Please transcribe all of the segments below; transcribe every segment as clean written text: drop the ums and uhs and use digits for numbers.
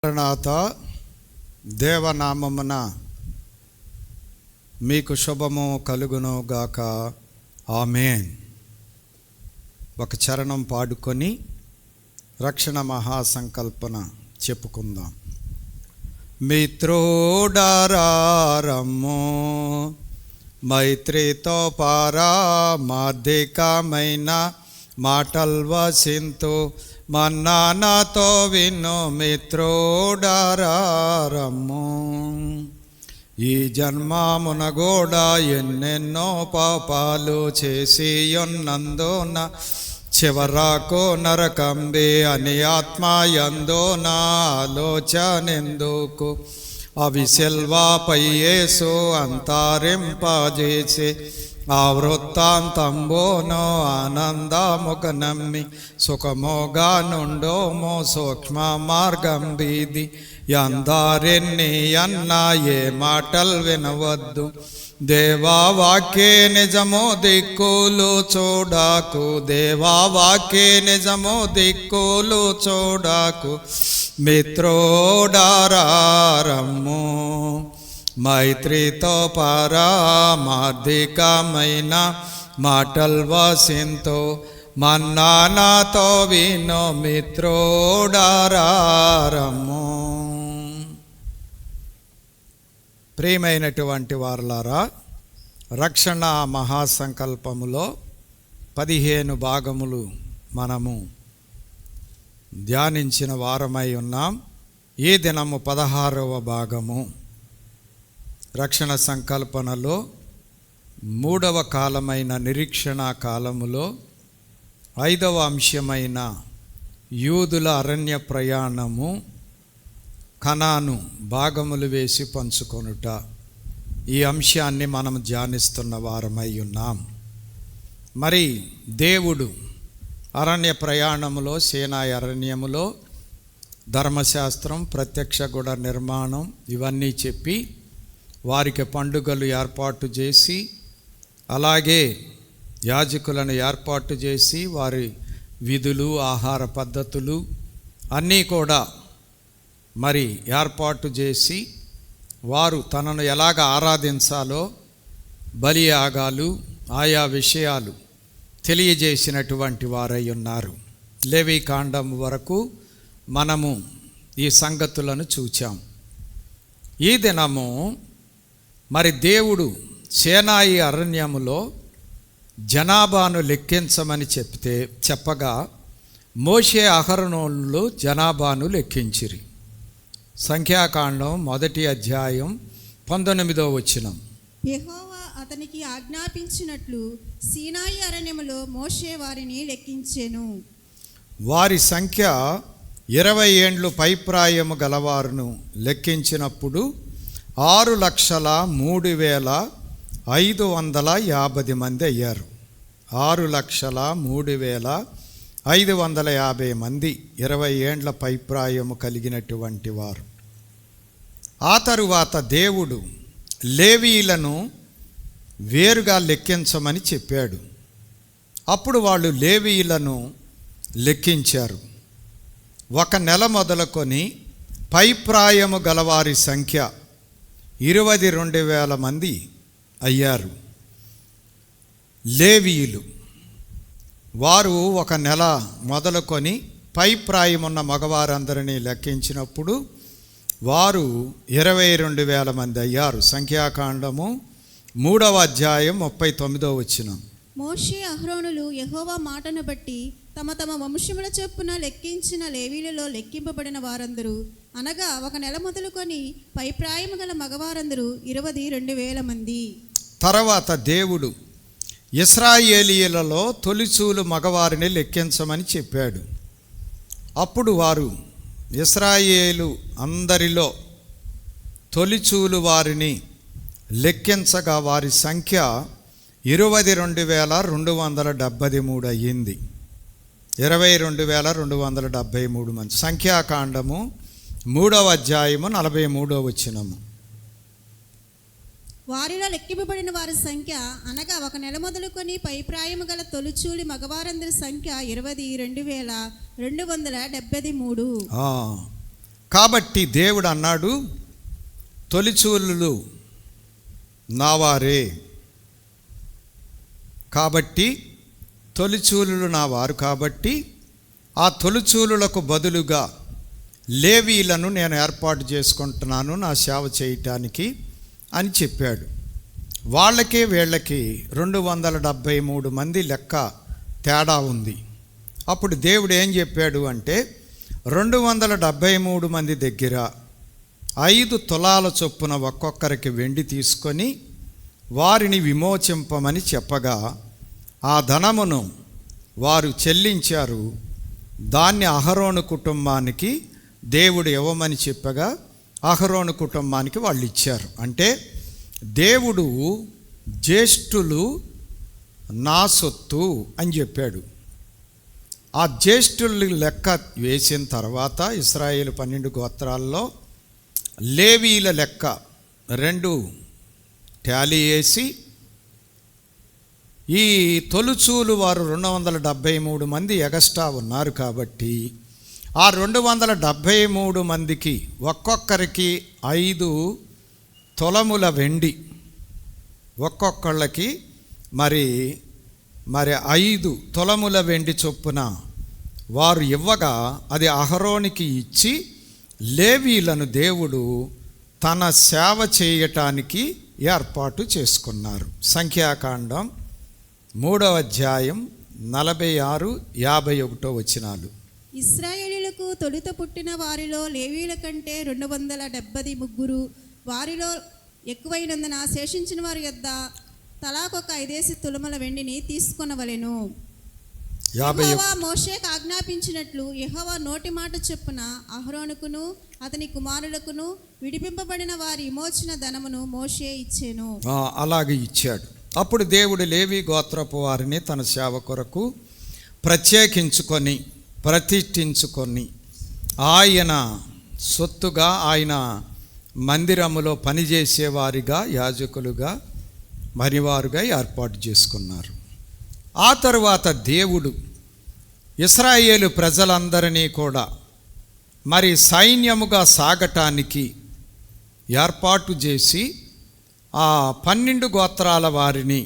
నాథ దేవనామమున మీకు శుభము కలుగును గాక. ఆమేన్. ఒక చరణం పాడుకొని రక్షణ మహాసంకల్పన చెప్పుకుందాం. మిత్రుడారమ్ము మైత్రితో పారమార్థికమైన మాటల్ వసింతు మన్నానాతో విను మిత్రుడారమ్ము. ఈ జన్మమున కూడా ఎన్నెన్నో పాపాలు చేసి ఉన్నందున చివరకు నరకంబి అని ఆత్మయందు నా ఆలోచనెందుకు అవి సిల్వాపై యేసు అంతరింపజేసి ఆ వృత్తాంతంబోనో ఆనందముగ నమ్మి సుఖముగా నుండోమో సూక్ష్మ మార్గం బీది ఎందరెన్ని అన్నా ఏ మాటలు వినవద్దు. దేవా వాక్యే నిజమో దిక్కులు చూడాకు, దేవా వాక్యే నిజమో దిక్కులు చూడాకు. మిత్రుడారమ్ము మైత్రితో పారమార్థికమైన మాటల్ వసింతు మన్నానాతో విను మిత్రుడారమ్ము. ప్రియమైనటువంటి వారలారా, రక్షణ మహాసంకల్పములో 15 భాగములు మనము ధ్యానించిన వారమై ఉన్నాం. ఈ దినము 16వ భాగము. రక్షణ సంకల్పనలో 3వ కాలమైన నిరీక్షణ కాలములో 5వ అంశమైన యూదుల అరణ్య ప్రయాణము, కనాను భాగములు వేసి పంచుకొనుట. ఈ అంశాన్ని మనం ధ్యానిస్తున్న వారమై ఉన్నాం. మరి దేవుడు అరణ్య ప్రయాణములో, సీనాయి అరణ్యములో ధర్మశాస్త్రం, ప్రత్యక్ష గుడ నిర్మాణం ఇవన్నీ చెప్పి వారికి పండుగలు ఏర్పాటు చేసి, అలాగే యాజకులను ఏర్పాటు చేసి వారి విధులు, ఆహార పద్ధతులు అన్నీ కూడా మరి ఏర్పాటు చేసి వారు తనను ఎలాగ ఆరాధించాలో బలియాగాలు, ఆయా విషయాలు తెలియజేసినటువంటి వారై ఉన్నారు. లేవీకాండం వరకు మనము ఈ సంగతులను చూచాం. ఈ దినము మరి దేవుడు సీనాయి అరణ్యములో జనాభాను లెక్కించమని చెప్పగా మోషే అహరోనులు జనాభాను లెక్కించిరి. సంఖ్యాకాండం 1వ అధ్యాయం 19వ వచనం. యెహోవా అతనికి ఆజ్ఞాపించినట్లు సీనాయి అరణ్యములో మోషే వారిని లెక్కించెను. వారి సంఖ్య 20 ఏండ్లు పైప్రాయము గలవారును లెక్కించినప్పుడు 6,03,550 మంది అయ్యారు. 6,03,550 మంది 20 ఏండ్ల పైప్రాయము కలిగినటువంటి వారు. ఆ తరువాత దేవుడు లేవీయులను వేరుగా లెక్కించమని చెప్పాడు. అప్పుడు వాళ్ళు లేవీయులను లెక్కించారు. 1 నెల మొదలుకొని పైప్రాయము గలవారి సంఖ్య 22,000 మంది అయ్యారు. లేవీయులు వారు 1 నెల మొదలుకొని పైప్రాయమున్న మగవారందరినీ లెక్కించినప్పుడు వారు 22,000 మంది అయ్యారు. సంఖ్యాకాండము 3వ అధ్యాయం 39వ వచనం. మోషే అహరోనులు యెహోవా మాటను బట్టి తమ తమ వంశముల చొప్పున లెక్కించిన లేవీయులలో లెక్కింపబడిన వారందరూ, అనగా 1 నెల మొదలుకొని పైప్రాయము గల మగవారందరూ 22,000 మంది. తర్వాత దేవుడు ఇశ్రాయేలీయులలో తొలిచూలు మగవారిని లెక్కించమని చెప్పాడు. అప్పుడు వారు ఇశ్రాయేలు అందరిలో తొలిచూలు వారిని లెక్కించగా వారి సంఖ్య 22,273 అయ్యింది. 22,273 మంది. సంఖ్యాకాండము 3వ అధ్యాయము 43వ వచనము. వారిలో లెక్కింపబడిన వారి సంఖ్య అనగా 1 నెల మొదలుకొని పైప్రాయము గల తొలిచూలి మగవారందరి సంఖ్య 22,273. కాబట్టి దేవుడు అన్నాడు, తొలిచూలు నావారే, కాబట్టి తొలిచూలు నా వారు కాబట్టి ఆ తొలిచూలులకు బదులుగా లేవీలను నేను ఏర్పాటు చేసుకుంటున్నాను నా సేవ చేయటానికి అని చెప్పాడు. వాళ్ళకి వీళ్ళకి 273 మంది లెక్క తేడా ఉంది. అప్పుడు దేవుడు ఏం చెప్పాడు అంటే, 273 మంది దగ్గర 5 తులాల చొప్పున ఒక్కొక్కరికి వెండి తీసుకొని వారిని విమోచింపమని చెప్పగా ఆ ధనమును వారు చెల్లించారు. దాన్ని అహరోను కుటుంబానికి దేవుడు ఇవ్వమని చెప్పగా అహరోను కుటుంబానికి వాళ్ళు ఇచ్చారు. అంటే దేవుడు జ్యేష్ఠులు నా సొత్తు అని చెప్పాడు. ఆ జ్యేష్ఠులు లెక్క వేసిన తర్వాత ఇశ్రాయేలు 12 గోత్రాల్లో లేవీల లెక్క 2 టాలీ వేసి ఈ తొలుచూలు వారు 273 మంది ఎగస్ట్రా ఉన్నారు కాబట్టి ఆ 273 మందికి ఒక్కొక్కరికి 5 తులముల వెండి, ఒక్కొక్కళ్ళకి మరి 5 తులముల వెండి చొప్పున వారు ఇవ్వగా అది అహరోనికి ఇచ్చి లేవీలను దేవుడు తన సేవ చేయటానికి ఏర్పాటు చేసుకున్నారు. సంఖ్యాకాండం 3వ అధ్యాయం 46-51 వచనాలు. ఇశ్రాయేలీయులకు తొలుత పుట్టిన వారిలో లేవీయుల కంటే 273 వారిలో ఎక్కువైనందున శేషించిన వారి యొద్ద తలాకొక 5 తులముల వెండిని తీసుకొనవలెను. యెహోవా మోషేకు ఆజ్ఞాపించినట్లు యెహోవా నోటి మాట చొప్పున అహరోనుకును అతని కుమారులకును విడిపింపబడిన వారి విమోచన ధనమును మోషే ఇచ్చెను. అలాగే ఇచ్చాడు. అప్పుడు దేవుడు లేవి గోత్రపు వారిని తన సేవ కొరకు ప్రత్యేకించుకొని ప్రతిష్ఠించుకొని ఆయన సొత్తుగా ఆయన మందిరములో పనిచేసేవారిగా యాజకులుగా మరివారుగా ఏర్పాటు చేసుకున్నారు. ఆ తరువాత దేవుడు ఇశ్రాయేలు ప్రజలందరినీ కూడా మరి సైన్యముగా సాగటానికి ఏర్పాటు చేసి ఆ 12 గోత్రాల వారిని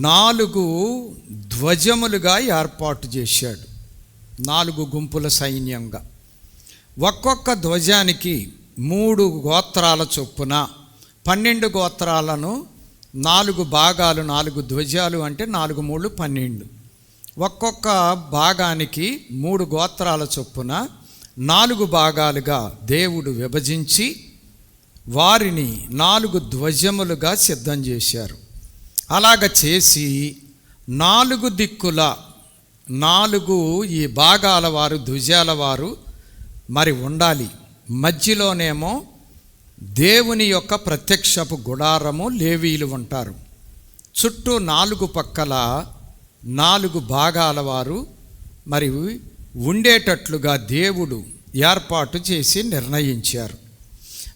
4 ధ్వజములుగా ఏర్పాటు చేశాడు. 4 గుంపుల సైన్యంగా ఒక్కొక్క ధ్వజానికి 3 గోత్రాల చొప్పున 12 గోత్రాలను 4 భాగాలు, 4 ధ్వజాలు అంటే 4 3 12. ఒక్కొక్క భాగానికి 3 గోత్రాల చొప్పున 4 భాగాలుగా దేవుడు విభజించి వారిని 4 ధ్వజములుగా సిద్ధం చేశారు. అలాగ చేసి 4 దిక్కుల 4 ఈ భాగాల వారు ధ్వజాల వారు మరి ఉండాలి. మధ్యలోనేమో దేవుని యొక్క ప్రత్యక్షపు గుడారము లేవీలు ఉంటారు. చుట్టూ 4 పక్కల 4 భాగాల వారు మరి ఉండేటట్లుగా దేవుడు ఏర్పాటు చేసి నిర్ణయించారు.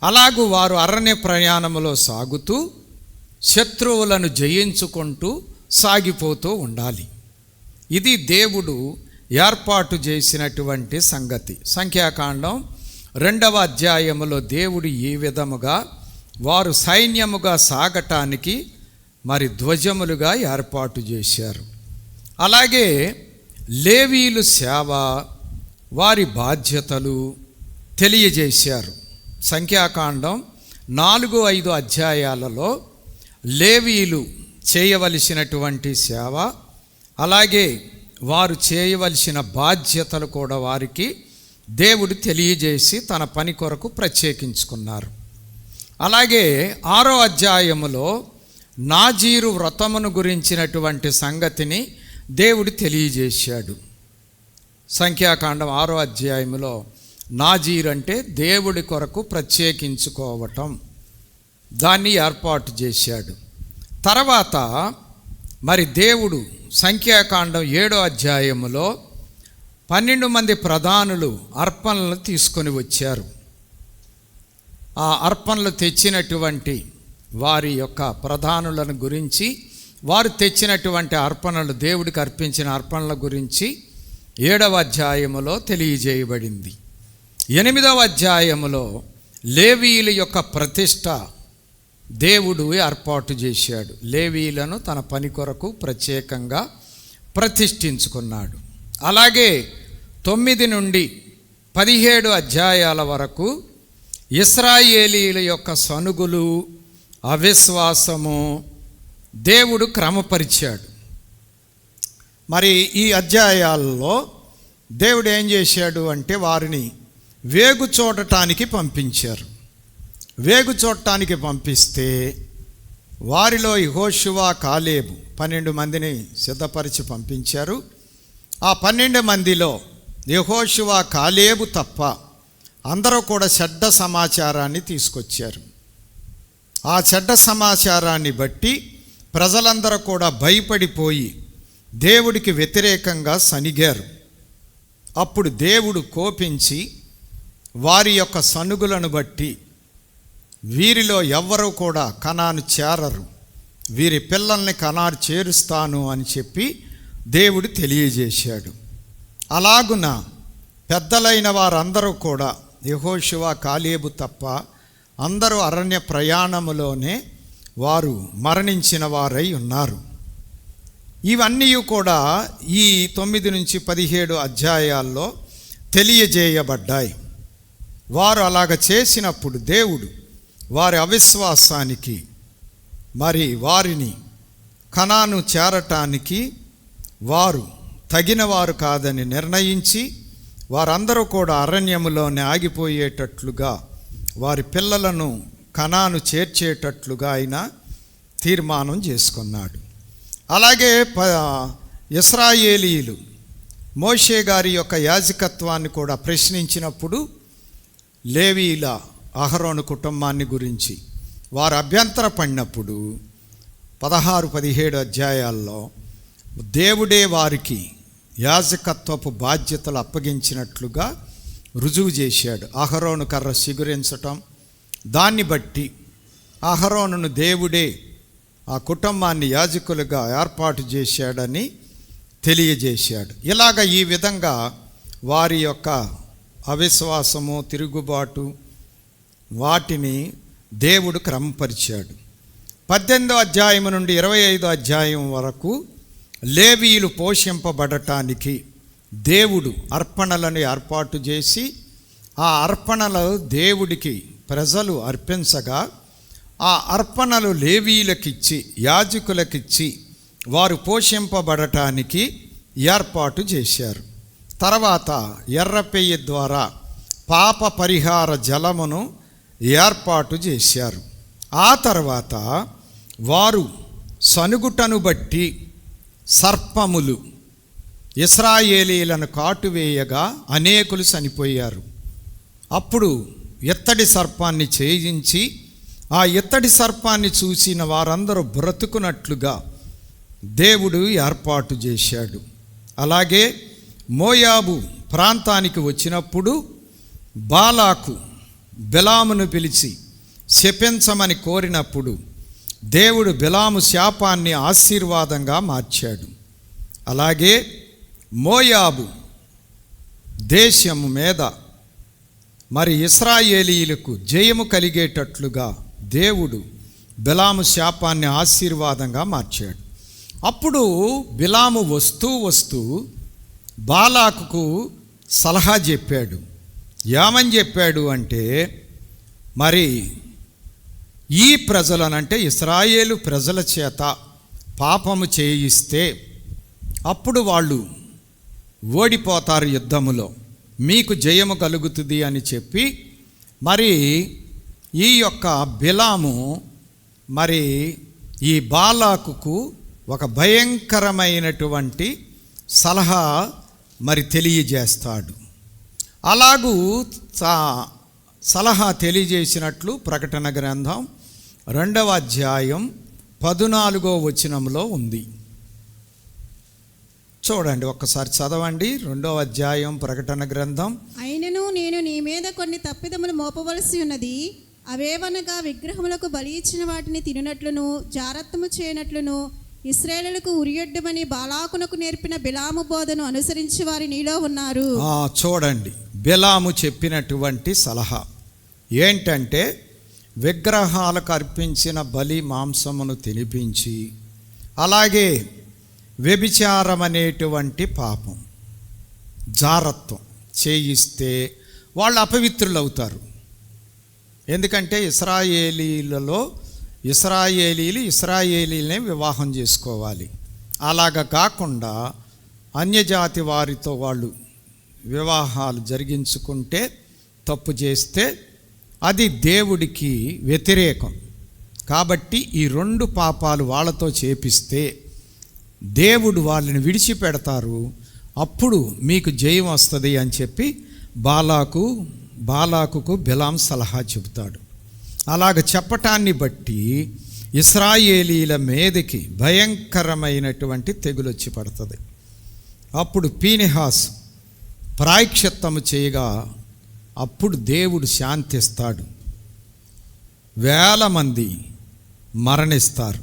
అలాగూ వారు అరణ్య ప్రయాణములో సాగుతూ శత్రువులను జయించుకుంటూ సాగిపోతూ ఉండాలి. ఇది దేవుడు ఏర్పాటు చేసినటువంటి సంగతి. సంఖ్యాకాండం 2వ అధ్యాయములో దేవుడు ఈ విధముగా వారు సైన్యముగా సాగటానికి మరి ధ్వజములుగా ఏర్పాటు చేశారు. అలాగే లేవీలు సేవ వారి బాధ్యతలు తెలియజేశారు. సంఖ్యాకాండం 4-5 అధ్యాయాలలో లేవీలు చేయవలసినటువంటి సేవ, అలాగే వారు చేయవలసిన బాధ్యతలు కూడా వారికి దేవుడు తెలియజేసి తన పని కొరకు ప్రత్యేకించుకున్నారు. అలాగే 6వ అధ్యాయములో నాజీరు వ్రతమును గురించినటువంటి సంగతిని దేవుడు తెలియజేశాడు. సంఖ్యాకాండం 6వ అధ్యాయములో నాజీర్ అంటే దేవుడి కొరకు ప్రత్యేకించుకోవటం, దాన్ని ఏర్పాటు చేశాడు. తర్వాత మరి దేవుడు సంఖ్యాకాండం 7వ అధ్యాయములో 12 మంది ప్రధానులు అర్పణలు తీసుకొని వచ్చారు. ఆ అర్పణలు తెచ్చినటువంటి వారి యొక్క ప్రధానులను గురించి, వారు తెచ్చినటువంటి అర్పణలు, దేవుడికి అర్పించిన అర్పణల గురించి 7వ అధ్యాయములో తెలియజేయబడింది. 8వ అధ్యాయములో లేవీయుల యొక్క ప్రతిష్ట దేవుడు ఏర్పాటు చేశాడు. లేవీయులను తన పని కొరకు ప్రత్యేకంగా ప్రతిష్ఠించుకున్నాడు. అలాగే 9 నుండి 17 అధ్యాయాల వరకు ఇశ్రాయేలీయుల యొక్క సనుగులు, అవిశ్వాసము దేవుడు క్రమపరిచాడు. మరి ఈ అధ్యాయాల్లో దేవుడు ఏం చేశాడు అంటే వారిని వేగు చూడటానికి పంపించారు. వేగు చూడటానికి పంపిస్తే వారిలో యెహోషువ, కాలేబు 12 మందిని సిద్ధపరిచి పంపించారు. ఆ 12 మందిలో యెహోషువ, కాలేబు తప్ప అందరూ కూడా చెడ్డ సమాచారాన్ని తీసుకొచ్చారు. ఆ చెడ్డ సమాచారాన్ని బట్టి ప్రజలందరూ కూడా భయపడిపోయి దేవుడికి వ్యతిరేకంగా సనిగారు. అప్పుడు దేవుడు కోపించి వారి యొక్క సనుగులను బట్టి వీరిలో ఎవ్వరూ కూడా కనాను చేరరు, వీరి పిల్లల్ని కనాను చేరుస్తాను అని చెప్పి దేవుడు తెలియజేశాడు. అలాగున పెద్దలైన వారందరూ కూడా యెహోషువ, కాలేబు తప్ప అందరూ అరణ్య ప్రయాణములోనే వారు మరణించిన వారై ఉన్నారు. ఇవన్నీ కూడా ఈ 9 నుంచి 17 అధ్యాయాల్లో తెలియజేయబడ్డాయి. వారు అలాగ చేసినప్పుడు దేవుడు వారి అవిశ్వాసానికి మరి వారిని కనాను చేరటానికి వారు తగినవారు కాదని నిర్ణయించి వారందరూ కూడా అరణ్యములోనే ఆగిపోయేటట్లుగా వారి పిల్లలను కనాను చేర్చేటట్లుగా ఆయన తీర్మానం చేసుకున్నాడు. అలాగే ఇశ్రాయేలీయులు మోషే గారి యొక్క యాజకత్వాన్ని కూడా ప్రశ్నించినప్పుడు లేవీయుల అహరోను కుటుంబాన్ని గురించి వారు అభ్యంతరపడినప్పుడు 16-17 అధ్యాయాల్లో దేవుడే వారికి యాజకత్వపు బాధ్యతలు అప్పగించినట్లుగా రుజువు చేశాడు. అహరోను కర్ర సిగురించటం, దాన్ని బట్టి అహరోనును దేవుడే ఆ కుటుంబాన్ని యాజకులుగా ఏర్పాటు చేశాడని తెలియజేశాడు. ఇలాగ ఈ విధంగా వారి యొక్క అవిశ్వాసము, తిరుగుబాటు వాటిని దేవుడు క్రమపరిచాడు. 18వ అధ్యాయం నుండి 25వ అధ్యాయం వరకు లేవీయులు పోషింపబడటానికి దేవుడు అర్పణలను ఏర్పాటు చేసి ఆ అర్పణలు దేవుడికి ప్రజలు అర్పించగా ఆ అర్పణలు లేవీయులకిచ్చి యాజకులకిచ్చి వారు పోషింపబడటానికి ఏర్పాటు చేశారు. తర్వాత ఎర్రపెయ్యి ద్వారా పాప పరిహార జలమును ఏర్పాటు చేశారు. ఆ తర్వాత వారు సనుగుటను బట్టి సర్పములు ఇశ్రాయేలీయులను కాటువేయగా అనేకులు చనిపోయారు. అప్పుడు ఇత్తడి సర్పాన్ని ఛేదించి ఆ ఇత్తడి సర్పాన్ని చూసిన వారందరూ బ్రతుకున్నట్లుగా దేవుడు ఏర్పాటు చేశాడు. అలాగే మోయాబు ప్రాంతానికి వచ్చినప్పుడు బాలాకు బిలామును పిలిచి శపించమని కోరినప్పుడు దేవుడు బిలాము శాపాన్ని ఆశీర్వాదంగా మార్చాడు. అలాగే మోయాబు దేశము మీద మరి ఇశ్రాయేలీయులకు జయము కలిగేటట్లుగా దేవుడు బిలాము శాపాన్ని ఆశీర్వాదంగా మార్చాడు. అప్పుడు బిలాము వస్తూ బాలాకుకు సలహా చెప్పాడు. ఏమని చెప్పాడు అంటే, మరి ఈ ప్రజలనంటే ఇశ్రాయేలు ప్రజల చేత పాపము చేయిస్తే అప్పుడు వాళ్ళు ఓడిపోతారు యుద్ధములో, మీకు జయము కలుగుతుంది అని చెప్పి మరి ఈ యొక్క బిలాము మరి ఈ బాలాకుకు ఒక భయంకరమైనటువంటి సలహా మరి తెలియజేస్తాడు. అలాగూ సలహా తెలియజేసినట్లు ప్రకటన గ్రంథం 2వ అధ్యాయం 14వ వచనంలో ఉంది. చూడండి, ఒక్కసారి చదవండి. 2వ అధ్యాయం ప్రకటన గ్రంథం. అయినను నేను నీ మీద కొన్ని తప్పిదములు మోపవలసి ఉన్నది, అవేవనగా విగ్రహములకు బలి ఇచ్చిన వాటిని తినునట్లును జారత్వము చేయనట్లును ఇశ్రాయేలులకు ఉరియొడ్డమని బాలాకునకు నేర్పిన బిలాము బోధను అనుసరించి వారి నీలో ఉన్నారు. చూడండి, బిలాము చెప్పినటువంటి సలహా ఏంటంటే, విగ్రహాలకు అర్పించిన బలి మాంసమును తినిపించి, అలాగే వ్యభిచారం అనేటువంటి పాపం, జారత్వం చేయిస్తే వాళ్ళు అపవిత్రులు అవుతారు. ఎందుకంటే ఇస్రాయేలీలనే వివాహం చేసుకోవాలి. అలాగ కాకుండా అన్యజాతి వారితో వాళ్ళు వివాహాలు జరిగించుకుంటే, తప్పు చేస్తే అది దేవుడికి వ్యతిరేకం. కాబట్టి ఈ 2 పాపాలు వాళ్ళతో చేపిస్తే దేవుడు వాళ్ళని విడిచిపెడతారు, అప్పుడు మీకు జయం వస్తుంది అని చెప్పి బాలాకుకు బిలాం సలహా చెబుతాడు. అలాగ చెప్పటాన్ని బట్టి ఇశ్రాయేలీల మీదకి భయంకరమైనటువంటి తెగులు వచ్చి పడుతుంది. అప్పుడు పీనెహాసు ప్రాయశ్చిత్తము చేయగా అప్పుడు దేవుడు శాంతిస్తాడు. 1000 మంది మరణిస్తారు.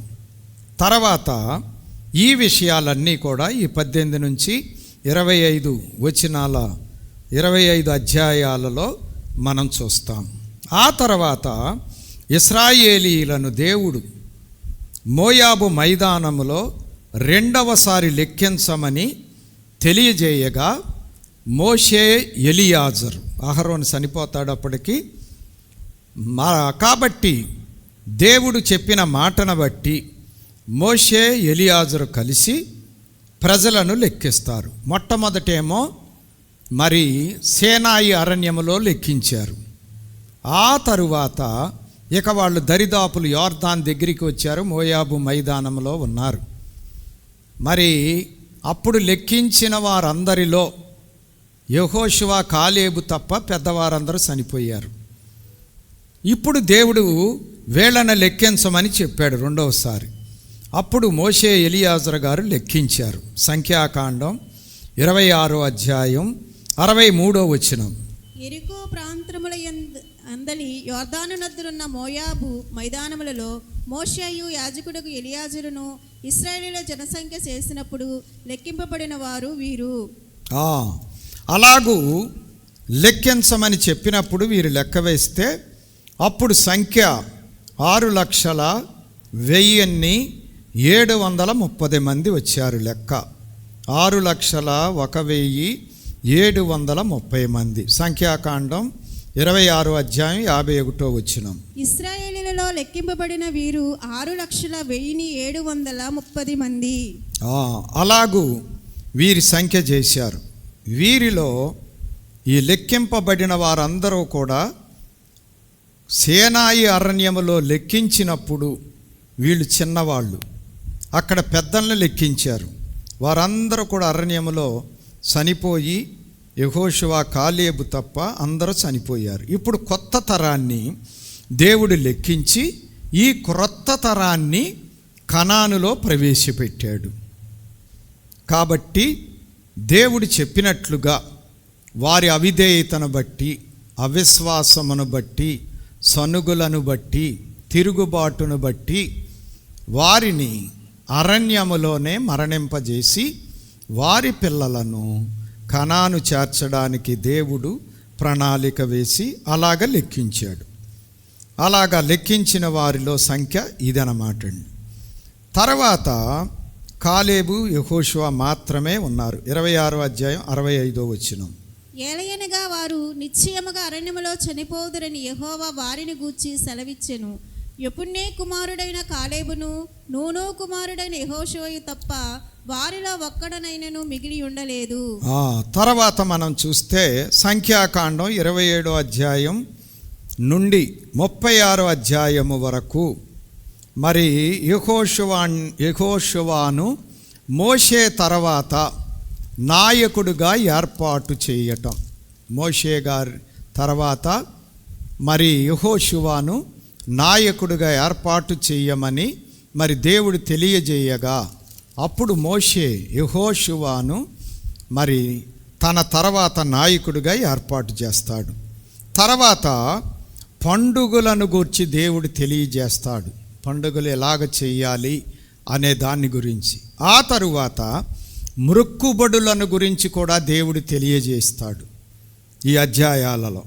తర్వాత ఈ విషయాలన్నీ కూడా ఈ 18 నుంచి 25 వచనాల 25 అధ్యాయాలలో మనం చూస్తాం. ఆ తర్వాత ఇశ్రాయేలీలను దేవుడు మోయాబు మైదానములో 2వసారి లెక్కించమని తెలియజేయగా, మోషే ఎలియాజరు, అహరోను చనిపోతాడు అప్పటికి. కాబట్టి దేవుడు చెప్పిన మాటను బట్టి మోషే ఎలియాజరు కలిసి ప్రజలను లెక్కిస్తారు. మొట్టమొదటేమో మరి సేనాయి అరణ్యములో లెక్కించారు. ఆ తరువాత ఇక వాళ్ళు దరిదాపులు యోర్దాన్ దగ్గరికి వచ్చారు, మోయాబు మైదానంలో ఉన్నారు. మరి అప్పుడు లెక్కించిన వారందరిలో యెహోషువ, కాలేబు తప్ప పెద్దవారందరూ చనిపోయారు. ఇప్పుడు దేవుడు వీళ్ళను లెక్కించమని చెప్పాడు 2వసారి. అప్పుడు మోషే ఎలియాజరు గారు లెక్కించారు. సంఖ్యాకాండం 26వ అధ్యాయం 63వ వచనం. యెరికో ప్రాంతముల అందలి యోర్దాను నదులున్న మోయాబు మైదానములలో మోషేయు యాజకుడుకు ఎలియాజరును ఇశ్రాయేలీయుల జనసంఖ్య చేసినప్పుడు లెక్కింపబడిన వారు వీరు. అలాగూ లెక్కించమని చెప్పినప్పుడు వీరు లెక్క వేస్తే అప్పుడు సంఖ్య 6,01,730 మంది వచ్చారు. లెక్క 6,01,730 మంది. సంఖ్యాకాండం 26వ అధ్యాయం 51వ వచనం. ఇశ్రాయేలీయులలో లెక్కింపబడిన వీరు 6,01,730 మంది. అలాగూ వీరి సంఖ్య చేశారు. వీరిలో ఈ లెక్కింపబడిన వారందరూ కూడా సేనాయి అరణ్యములో లెక్కించినప్పుడు వీళ్ళు చిన్నవాళ్ళు, అక్కడ పెద్దలను లెక్కించారు. వారందరూ కూడా అరణ్యములో చనిపోయి యెహోషువ, కాలేబు తప్ప అందరూ చనిపోయారు. ఇప్పుడు కొత్త తరాన్ని దేవుడు లెక్కించి ఈ క్రొత్త తరాన్ని కనానులో ప్రవేశపెట్టాడు. కాబట్టి దేవుడు చెప్పినట్లుగా వారి అవిధేయతను బట్టి, అవిశ్వాసమును బట్టి, సనుగులను బట్టి, తిరుగుబాటును బట్టి వారిని అరణ్యములోనే మరణింపజేసి వారి పిల్లలను కనాను చేర్చడానికి దేవుడు ప్రణాళిక వేసి అలాగ లెక్కించాడు. అలాగా లెక్కించిన వారిలో సంఖ్య ఇదన్నమాట. తర్వాత కాలేబు, యెహోషువ మాత్రమే ఉన్నారు. 26వ అధ్యాయం 65వ వచనం. ఏలయనగా వారు నిశ్చయముగా అరణ్యములో చనిపోదురని యెహోవా వారిని గూర్చి సెలవిచ్చెను. యెఫున్నె కుమారుడైన కాలేబును, నూను కుమారుడైన యెహోషువయు తప్ప వారిలో ఒక్కడనైనను మిగిలి ఉండలేదు. తర్వాత మనం చూస్తే సంఖ్యాకాండం 27వ అధ్యాయం నుండి 36వ అధ్యాయము వరకు మరి యెహోషువను మోషే తర్వాత నాయకుడిగా ఏర్పాటు చేయటం. మోషే గారి తర్వాత మరి యెహోషువను నాయకుడిగా ఏర్పాటు చేయమని మరి దేవుడు తెలియజేయగా, అప్పుడు మోషే యెహోషువను మరి తన తర్వాత నాయకుడిగా ఏర్పాటు చేస్తాడు. తర్వాత పండుగలను గురించి దేవుడు తెలియజేస్తాడు, పండుగలు ఎలాగ చేయాలి అనే దాన్ని గురించి. ఆ తరువాత మొక్కుబడులను గురించి కూడా దేవుడు తెలియజేస్తాడు. ఈ అధ్యాయాలలో.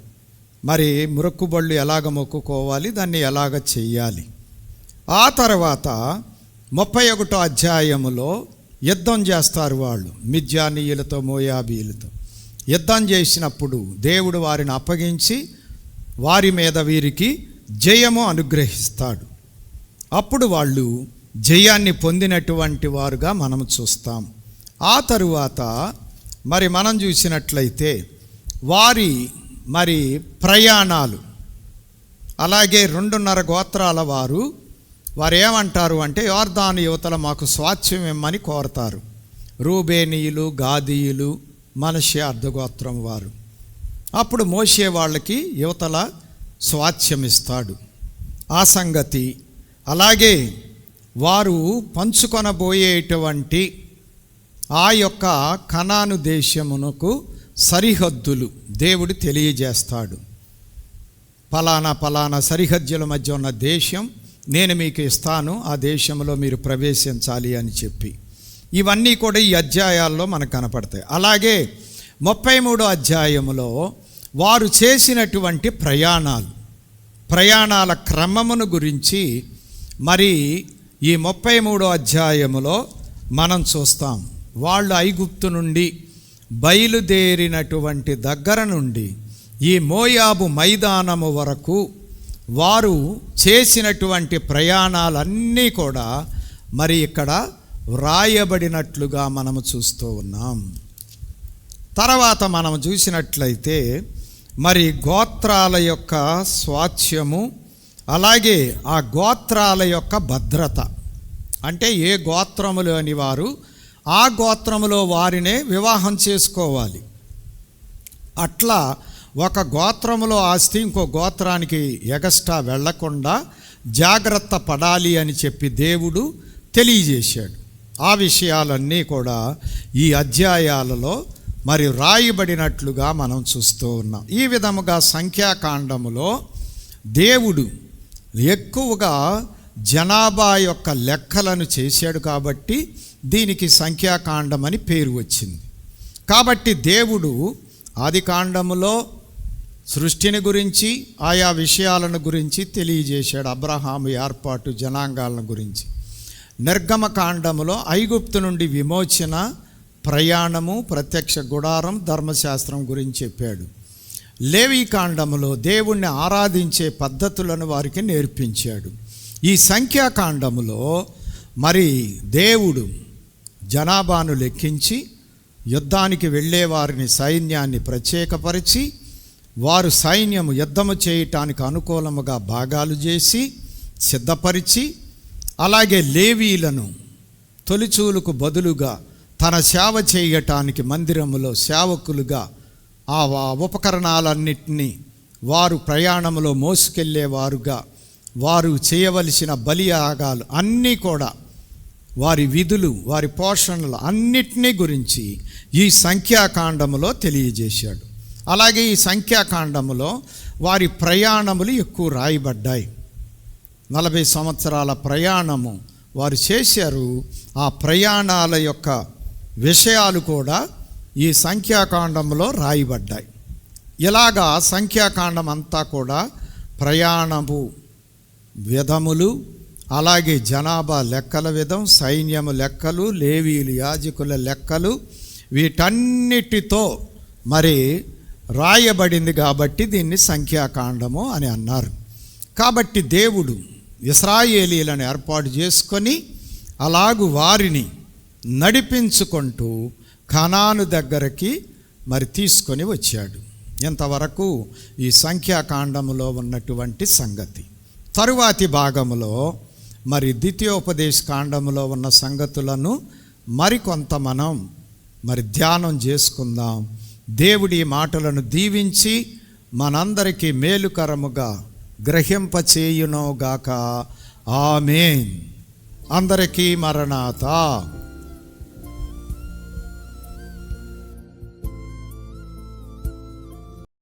మరి మొక్కుబళ్ళు ఎలాగ మొక్కుకోవాలి, దాన్ని ఎలాగ చెయ్యాలి. ఆ తర్వాత 31వ అధ్యాయములో యుద్ధం చేస్తారు వాళ్ళు మిద్యానీయులతో, మోయాబీయులతో. యుద్ధం చేసినప్పుడు దేవుడు వారిని అప్పగించి వారి మీద వీరికి జయము అనుగ్రహిస్తాడు. అప్పుడు వాళ్ళు జయాన్ని పొందినటువంటి వారుగా మనం చూస్తాం. ఆ తరువాత మరి మనం చూసినట్లయితే వారి ప్రయాణాలు, అలాగే 2.5 గోత్రాల వారు ఏమంటారు అంటే, యోర్దాను యువతల మాకు స్వాస్థ్యం ఇమ్మని కోరతారు. రూబేనీయులు, గాదీయులు, మనష్య అర్ధగోత్రం వారు. అప్పుడు మోషే వాళ్ళకి యువతల స్వాస్థ్యం ఇస్తాడు. ఆ సంగతి అలాగే వారు పంచుకొనబోయేటువంటి ఆ యొక్క కనాను దేశమునకు సరిహద్దులు దేవుడు తెలియజేస్తాడు. పలానా సరిహద్దుల మధ్య ఉన్న దేశం నేను మీకు ఇస్తాను, ఆ దేశంలో మీరు ప్రవేశించాలి అని చెప్పి ఇవన్నీ కూడా ఈ అధ్యాయాల్లో మనకు కనపడతాయి. అలాగే 33వ అధ్యాయములో వారు చేసినటువంటి ప్రయాణాల క్రమమును గురించి మరి ఈ 33వ అధ్యాయములో మనం చూస్తాం. వాళ్ళు ఐగుప్తు నుండి బయలుదేరినటువంటి దగ్గర నుండి ఈ మోయాబు మైదానము వరకు వారు చేసినటువంటి ప్రయాణాలన్నీ కూడా మరి ఇక్కడ వ్రాయబడినట్లుగా మనము చూస్తూ ఉన్నాం. తర్వాత మనం చూసినట్లయితే మరి గోత్రాల యొక్క స్వాస్థ్యము, అలాగే ఆ గోత్రాల యొక్క భద్రత. అంటే ఏ గోత్రములోని వారు ఆ గోత్రములో వారినే వివాహం చేసుకోవాలి. అట్లా ఒక గోత్రములో ఆస్తి ఇంకో గోత్రానికి ఎగస్ట్రా వెళ్లకుండా జాగ్రత్త పడాలి అని చెప్పి దేవుడు తెలియజేశాడు. ఆ విషయాలన్నీ కూడా ఈ అధ్యాయాలలో మరి రాయబడినట్లుగా మనం చూస్తూ ఉన్నాం. ఈ విధముగా సంఖ్యాకాండములో దేవుడు ఎక్కువగా జనాభా యొక్క లెక్కలను చేశాడు కాబట్టి దీనికి సంఖ్యాకాండం అని పేరు వచ్చింది. కాబట్టి దేవుడు ఆదికాండములో సృష్టిని గురించి, ఆయా విషయాలను గురించి తెలియజేశాడు. అబ్రహాము ఏర్పాటు, జనాంగాలను గురించి. నిర్గమకాండములో ఐగుప్తు నుండి విమోచన, ప్రయాణము, ప్రత్యక్ష గుడారం, ధర్మశాస్త్రం గురించి చెప్పాడు. లేవీకాండములో దేవుణ్ణి ఆరాధించే పద్ధతులను వారికి నేర్పించాడు. ఈ సంఖ్యాకాండములో మరి దేవుడు జనాభాను లెక్కించి యుద్ధానికి వెళ్ళే వారిని, సైన్యాన్ని ప్రత్యేకపరిచి వారు సైన్యము యుద్ధము చేయటానికి అనుకూలముగా భాగాలు చేసి సిద్ధపరిచి, అలాగే లేవీలను తొలిచూలుకు బదులుగా తన సేవ చేయటానికి మందిరములో సేవకులుగా ఆ ఉపకరణాలన్నింటినీ వారు ప్రయాణంలో మోసుకెళ్ళేవారుగా వారు చేయవలసిన బలియాగాలు అన్నీ కూడా, వారి విధులు, వారి పోషణలు అన్నిటినీ గురించి ఈ సంఖ్యాకాండములో తెలియజేశాడు. అలాగే ఈ సంఖ్యాకాండములో వారి ప్రయాణములు ఎక్కువ రాయబడ్డాయి. 40 సంవత్సరాల ప్రయాణము వారు చేశారు. ఆ ప్రయాణాల యొక్క విషయాలు కూడా ఈ సంఖ్యాకాండంలో రాయబడ్డాయి. ఇలాగా సంఖ్యాకాండం అంతా కూడా ప్రయాణము విధములు, అలాగే జనాభా లెక్కల విధం, సైన్యము లెక్కలు, లేవీలు యాజకుల లెక్కలు, వీటన్నిటితో మరి రాయబడింది కాబట్టి దీన్ని సంఖ్యాకాండము అని అన్నారు. కాబట్టి దేవుడు ఇశ్రాయేలీలను ఏర్పాటు చేసుకొని అలాగు వారిని నడిపించుకుంటూ కనాను దగ్గరికి మరి తీసుకొని వచ్చాడు. ఇంతవరకు ఈ సంఖ్యాకాండములో ఉన్నటువంటి సంగతి. తరువాతి భాగములో మరి ద్వితీయోపదేశ కాండములో ఉన్న సంగతులను మరికొంత మనం మరి ధ్యానం చేసుకుందాం. దేవుడి మాటలను దీవించి మనందరికీ మేలుకరముగా గ్రహింపచేయునోగాక. ఆమేన్. అందరికీ మరణాత.